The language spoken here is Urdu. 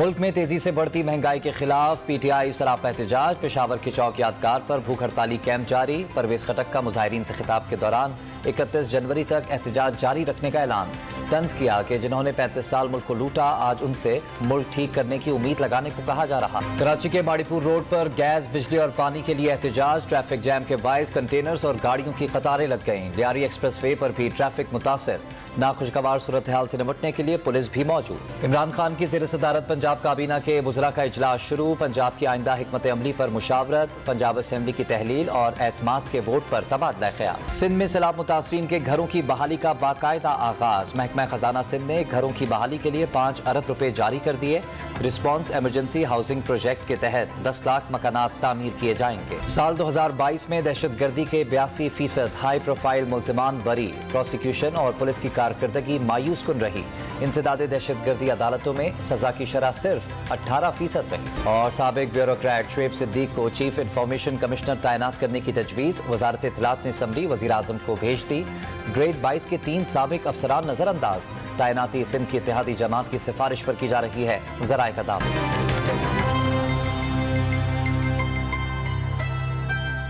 ملک میں تیزی سے بڑھتی مہنگائی کے خلاف پی ٹی آئی سراپا احتجاج، پشاور کے چوک یادگار پر بھوک ہڑتالی کیمپ جاری، پرویز خٹک کا مظاہرین سے خطاب کے دوران 31 جنوری تک احتجاج جاری رکھنے کا اعلان، طنز کیا کہ جنہوں نے 35 سال ملک کو لوٹا آج ان سے ملک ٹھیک کرنے کی امید لگانے کو کہا جا رہا۔ کراچی کے ماڑی پور روڈ پر گیس، بجلی اور پانی کے لیے احتجاج، ٹریفک جام کے باعث کنٹینرز اور گاڑیوں کی قطاریں لگ گئیں، لیاری ایکسپریس وے پر بھی ٹریفک متاثر، ناخوشگوار صورتحال سے نمٹنے کے لیے پولیس بھی موجود۔ عمران خان کی زیر صدارت پنجاب کابینہ کے وزراء کا اجلاس شروع، پنجاب کی آئندہ حکمت عملی پر مشاورت، پنجاب اسمبلی کی تحلیل اور اعتماد کے ووٹ پر تبادلہ خیال۔ سندھ میں سیلاب متاثرین کے گھروں کی بحالی کا باقاعدہ آغاز، محکمہ خزانہ سندھ نے گھروں کی بحالی کے لیے 5 ارب روپے جاری کر دیے، رسپانس ایمرجنسی ہاؤسنگ پروجیکٹ کے تحت 10 لاکھ مکانات تعمیر کیے جائیں گے۔ سال 2022 میں دہشت گردی کے 82% ہائی پروفائل ملزمان بری، پروسیکیوشن اور پولیس کی کارکردگی مایوس کن رہی، انسداد دہشت گردی عدالتوں میں سزا کی شرح صرف 18% رہی۔ اور سابق بیوروکریٹ شعیب صدیق کو چیف انفارمیشن کمشنر تعینات کرنے کی تجویز، وزارت اطلاعات نے اسمبلی وزیر اعظم کو بھیج دی، گریڈ 22 کے 3 سابق افسران نظر انداز، تعیناتی سندھ کی اتحادی جماعت کی سفارش پر کی جا رہی ہے ذرائع کا دعویٰ۔